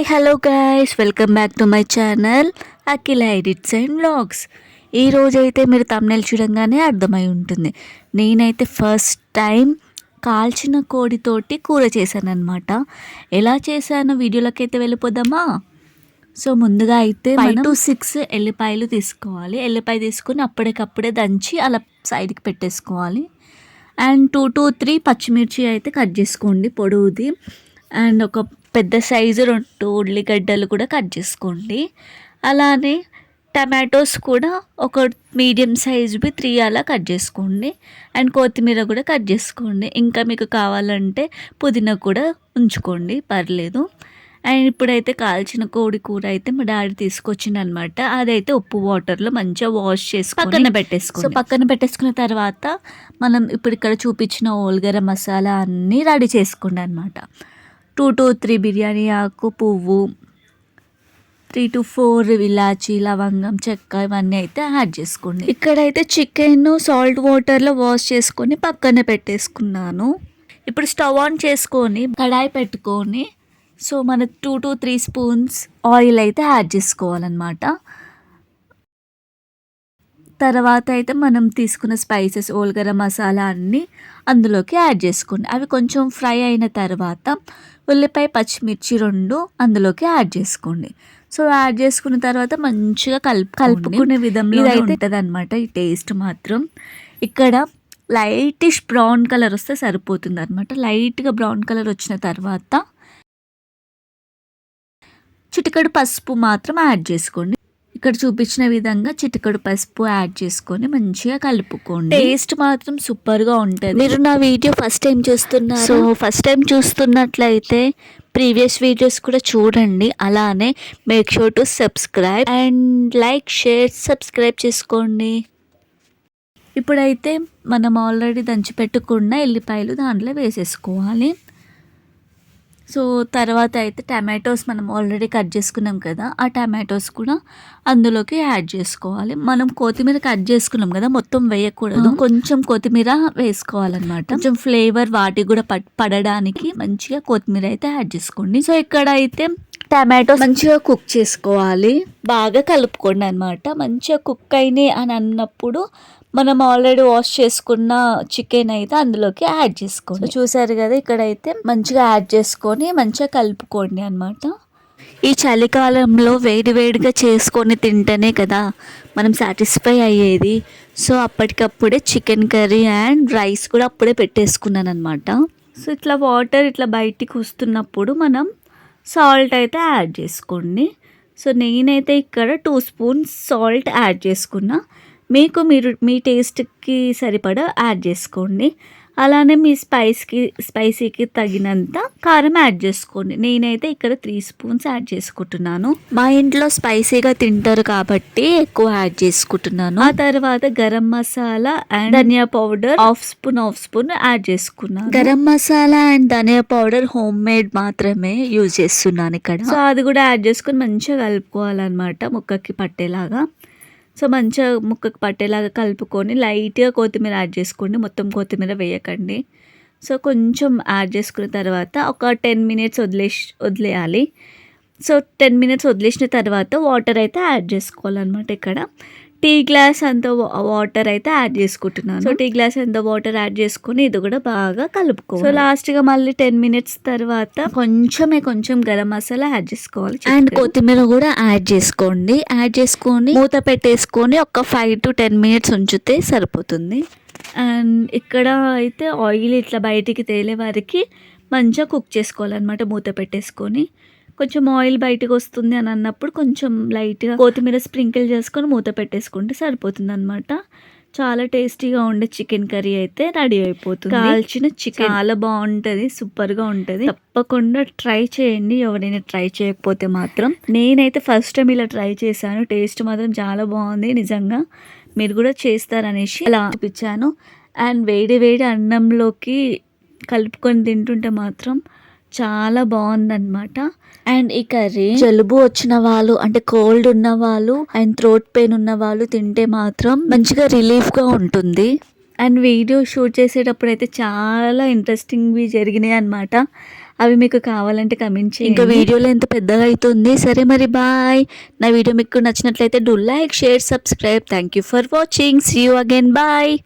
Hello guys, welcome back to my channel Akhila edits and vlogs. ఈరోజైతే మీరు thumbnail చూడంగానే అర్థమై ఉంటుంది. నేనైతే ఫస్ట్ టైం కాల్చిన కోడితోటి కూర చేశాను అనమాట. ఎలా చేశానో వీడియోలోకి అయితే వెళ్ళిపోదామా. సో ముందుగా అయితే 5 to 6 ఎల్లిపాయలు తీసుకోవాలి. ఎల్లిపాయ తీసుకొని అప్పటికప్పుడే దంచి అలా సైడ్కి పెట్టేసుకోవాలి. అండ్ 2 to 3 పచ్చిమిర్చి అయితే కట్ చేసుకోండి పొడవుది. అండ్ ఒక పెద్ద సైజు 2 ఉల్లిగడ్డలు కూడా కట్ చేసుకోండి. అలానే టమాటోస్ కూడా ఒక మీడియం సైజువి 3 అలా కట్ చేసుకోండి. అండ్ కొత్తిమీర కూడా కట్ చేసుకోండి. ఇంకా మీకు కావాలంటే పుదీనా కూడా ఉంచుకోండి, పర్లేదు. అండ్ ఇప్పుడైతే కాల్చిన కోడి కూర అయితే మా డాడీ తీసుకొచ్చింది అనమాట. అదైతే ఉప్పు వాటర్లో మంచిగా వాష్ చేసుకొని పక్కన పెట్టేసుకోండి. సో పక్కన పెట్టేసుకున్న తర్వాత మనం ఇప్పుడు ఇక్కడ చూపించిన ఓల్గర మసాలా అన్నీ రెడీ చేసుకోండి అనమాట. 2 to 3 బిర్యానీ ఆకు, పువ్వు, 3 to 4 ఇలాచి, లవంగం, చెక్క ఇవన్నీ అయితే యాడ్ చేసుకోండి. ఇక్కడైతే చికెన్ సాల్ట్ వాటర్లో వాష్ చేసుకొని పక్కన పెట్టేసుకున్నాను. ఇప్పుడు స్టవ్ ఆన్ చేసుకొని కడాయి పెట్టుకొని సో మన 2 to 3 స్పూన్స్ ఆయిల్ అయితే యాడ్ చేసుకోవాలన్నమాట. తర్వాత అయితే మనం తీసుకున్న స్పైసెస్ ఓల్గర మసాలా అన్నీ అందులోకి యాడ్ చేసుకోండి. అవి కొంచెం ఫ్రై అయిన తర్వాత ఉల్లిపాయ, పచ్చిమిర్చి 2 అందులోకి యాడ్ చేసుకోండి. సో యాడ్ చేసుకున్న తర్వాత మంచిగా కలుపుకునే విధంలో అయితే ఉంటుంది అనమాట. ఈ టేస్ట్ మాత్రం ఇక్కడ లైటిష్ బ్రౌన్ కలర్ వస్తే సరిపోతుంది అనమాట. లైట్గా బ్రౌన్ కలర్ వచ్చిన తర్వాత చిటికెడు పసుపు మాత్రం యాడ్ చేసుకోండి. ఇక్కడ చూపించిన విధంగా చిటికెడు పసుపు యాడ్ చేసుకొని మంచిగా కలుపుకోండి. టేస్ట్ మాత్రం సూపర్గా ఉంటుంది. మీరు నా వీడియో ఫస్ట్ టైం చూస్తున్నారు, సో ఫస్ట్ టైం చూస్తున్నట్లయితే ప్రీవియస్ వీడియోస్ కూడా చూడండి. అలానే make sure to subscribe and like, share, subscribe చేసుకోండి. ఇప్పుడైతే మనం ఆల్రెడీ దంచి పెట్టుకున్న ఎల్లిపాయలు దాంట్లో వేసేసుకోవాలి. సో తర్వాత అయితే టమాటోస్ మనం ఆల్రెడీ కట్ చేసుకున్నాం కదా, ఆ టమాటోస్ కూడా అందులోకి యాడ్ చేసుకోవాలి. మనం కొత్తిమీర కట్ చేసుకున్నాం కదా, మొత్తం వేయకూడదు, కొంచెం కొత్తిమీర వేసుకోవాలన్నమాట. కొంచెం ఫ్లేవర్ వాటికి కూడా పడడానికి మంచిగా కొత్తిమీర అయితే యాడ్ చేసుకోండి. సో ఇక్కడ అయితే టమాటోస్ మంచిగా కుక్ చేసుకోవాలి, బాగా కలుపుకోండి అనమాట. మంచిగా కుక్ అయినాయి అని అన్నప్పుడు మనం ఆల్రెడీ వాష్ చేసుకున్న చికెన్ అయితే అందులోకి యాడ్ చేసుకోండి. చూసారు కదా, ఇక్కడైతే మంచిగా యాడ్ చేసుకొని మంచిగా కలుపుకోండి అనమాట. ఈ చలికాలంలో వేడివేడిగా చేసుకొని తింటేనే కదా మనం సాటిస్ఫై అయ్యేది. సో అప్పటికప్పుడే చికెన్ కర్రీ అండ్ రైస్ కూడా అప్పుడే పెట్టేసుకున్నాను అనమాట. సో ఇట్లా వాటర్ ఇట్లా బయటికి వస్తున్నప్పుడు మనం సాల్ట్ అయితే యాడ్ చేసుకోండి. సో నేనైతే ఇక్కడ 2 స్పూన్స్ సాల్ట్ యాడ్ చేసుకున్నా. మీరు మీ టేస్ట్కి సరిపడా యాడ్ చేసుకోండి. అలానే మీ స్పైసీకి తగినంత కారం యాడ్ చేసుకోండి. నేనైతే ఇక్కడ 3 స్పూన్స్ యాడ్ చేసుకుంటున్నాను. మా ఇంట్లో స్పైసీగా తింటారు కాబట్టి ఎక్కువ యాడ్ చేసుకుంటున్నాను. ఆ తర్వాత garam masala and dhaniya powder half spoon add చేసుకున్నాను. Garam masala and dhaniya powder homemade మాత్రమే యూజ్ చేస్తున్నాను ఇక్కడ. సో అది కూడా యాడ్ చేసుకుని మంచిగా కలుపుకోవాలన్నమాట, ముక్కకి పట్టేలాగా. సో మంచిగా ముక్కకు పట్టేలాగా కలుపుకొని లైట్గా కొత్తిమీర యాడ్ చేసుకోండి, మొత్తం కొత్తిమీర వేయకండి. సో కొంచెం యాడ్ చేసుకున్న తర్వాత ఒక 10 minutes వదిలేయాలి. సో 10 minutes వదిలేసిన తర్వాత వాటర్ అయితే యాడ్ చేసుకోవాలన్నమాట. ఇక్కడ టీ గ్లాస్ అంత వాటర్ అయితే యాడ్ చేసుకుంటున్నాను. సో టీ గ్లాస్ అంత వాటర్ యాడ్ చేసుకొని ఇది కూడా బాగా కలుపుకోవాలి. సో లాస్ట్గా మళ్ళీ 10 minutes తర్వాత కొంచెం గరం మసాలా యాడ్ చేసుకోవాలి అండ్ కొత్తిమీర కూడా యాడ్ చేసుకోండి. యాడ్ చేసుకొని మూత పెట్టేసుకొని ఒక 5 to 10 minutes ఉంచితే సరిపోతుంది. అండ్ ఇక్కడ అయితే ఆయిల్ ఇట్లా బయటికి తేలే వారికి మంచిగా కుక్ చేసుకోవాలన్నమాట. మూత పెట్టేసుకొని కొంచెం ఆయిల్ బయటకు వస్తుంది అని అన్నప్పుడు కొంచెం లైట్గా కొత్తిమీర స్ప్రింకిల్ చేసుకొని మూత పెట్టేసుకుంటే సరిపోతుంది అనమాట. చాలా టేస్టీగా ఉండే చికెన్ కర్రీ అయితే రెడీ అయిపోతుంది. కాల్చిన చికెన్ చాలా బాగుంటుంది, సూపర్గా ఉంటుంది. తప్పకుండా ట్రై చేయండి, ఎవరైనా ట్రై చేయకపోతే మాత్రం. నేనైతే ఫస్ట్ టైం ఇలా ట్రై చేశాను, టేస్ట్ మాత్రం చాలా బాగుంది. నిజంగా మీరు కూడా చేస్తారనేసి అలా చూపించాను. అండ్ వేడి అన్నంలోకి కలుపుకొని తింటుంటే మాత్రం చాలా బాగుందన్నమాట. అండ్ ఈ కర్రీ జలుబు వచ్చిన వాళ్ళు, అంటే కోల్డ్ ఉన్న వాళ్ళు అండ్ థ్రోట్ పెయిన్ ఉన్న వాళ్ళు తింటే మాత్రం మంచిగా రిలీఫ్గా ఉంటుంది. అండ్ వీడియో షూట్ చేసేటప్పుడు అయితే చాలా ఇంట్రెస్టింగ్వి జరిగినాయి అనమాట. అవి మీకు కావాలంటే కమెంట్ చేయండి. ఇంకా వీడియోలో ఎంత పెద్దగా అవుతుంది. సరే మరి బాయ్. నా వీడియో మీకు నచ్చినట్లయితే do like, share, subscribe. Thank you for watching. See you again. Bye.